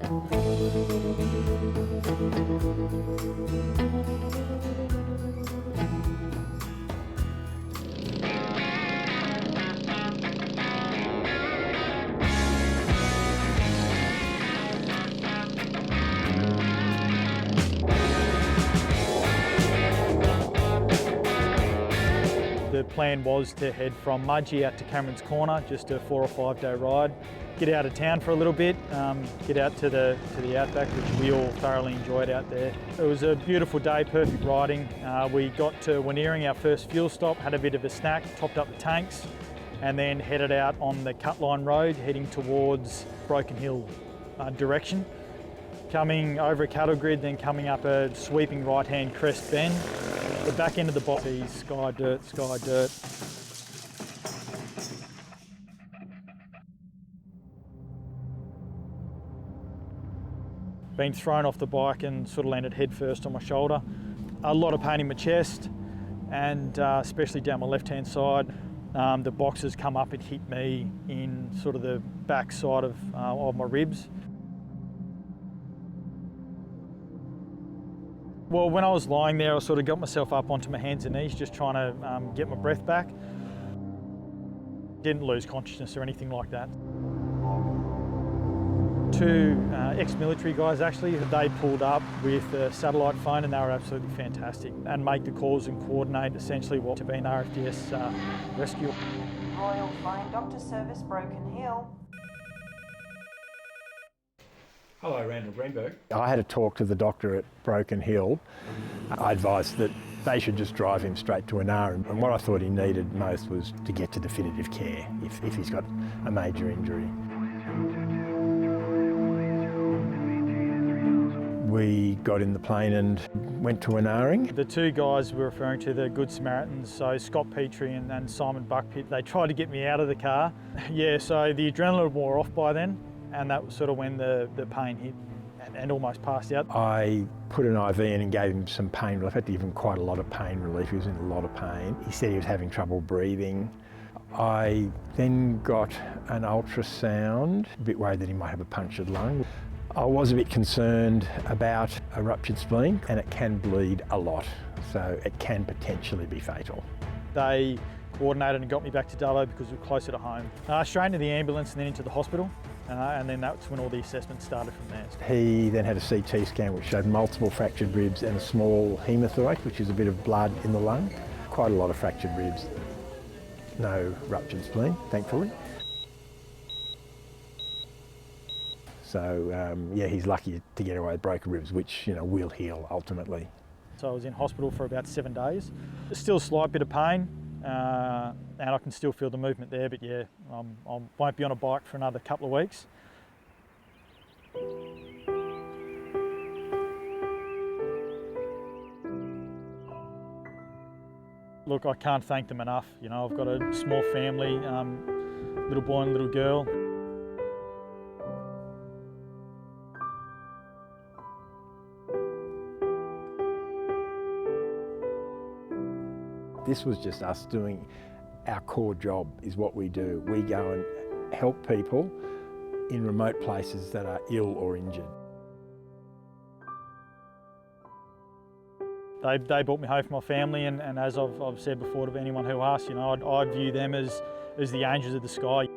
The plan was to head from Mudgee out to Cameron's Corner, just a 4 or 5 day ride. Get out of town for a little bit, get out to the outback, which we all thoroughly enjoyed out there. It was a beautiful day, perfect riding. We got to Waneering, our first fuel stop, had a bit of a snack, topped up the tanks, and then headed out on the Cutline Road, heading towards Broken Hill direction. Coming over a cattle grid, then coming up a sweeping right-hand crest bend. The back end of the box is sky dirt, sky dirt. Been thrown off the bike and sort of landed head first on my shoulder. A lot of pain in my chest, and especially down my left-hand side. The box has come up and hit me in sort of the back side of my ribs. Well, when I was lying there, I sort of got myself up onto my hands and knees, just trying to get my breath back. Didn't lose consciousness or anything like that. Two ex-military guys actually, they pulled up with a satellite phone and they were absolutely fantastic and make the calls and coordinate essentially what to be an RFDS rescue. Royal Flying Doctor Service, Broken Hill. Hello, Randall Greenberg. I had a talk to the doctor at Broken Hill. I advised that they should just drive him straight to Anara, and what I thought he needed most was to get to definitive care if he's got a major injury. We got in the plane and went to Anaring. The two guys we're referring to, the Good Samaritans, so Scott Petrie and Simon Buckpitt, they tried to get me out of the car. Yeah, so the adrenaline wore off by then, and that was sort of when the pain hit and almost passed out. I put an IV in and gave him some pain relief. I had to give him quite a lot of pain relief. He was in a lot of pain. He said he was having trouble breathing. I then got an ultrasound, a bit worried that he might have a punctured lung. I was a bit concerned about a ruptured spleen, and it can bleed a lot, so it can potentially be fatal. They coordinated and got me back to Dubbo because we were closer to home. Straight into the ambulance and then into the hospital. And then that's when all the assessments started from there. He then had a CT scan which showed multiple fractured ribs and a small hemothorax, which is a bit of blood in the lung. Quite a lot of fractured ribs. No ruptured spleen, thankfully. So yeah, he's lucky to get away with broken ribs, which will heal ultimately. So I was in hospital for about 7 days. Still a slight bit of pain. And I can still feel the movement there, but yeah, I won't be on a bike for another couple of weeks. Look, I can't thank them enough. I've got a small family, little boy and little girl. This was just us doing our core job, is what we do. We go and help people in remote places that are ill or injured. They brought me home for my family, and as I've said before to anyone who asks, I view them as the angels of the sky.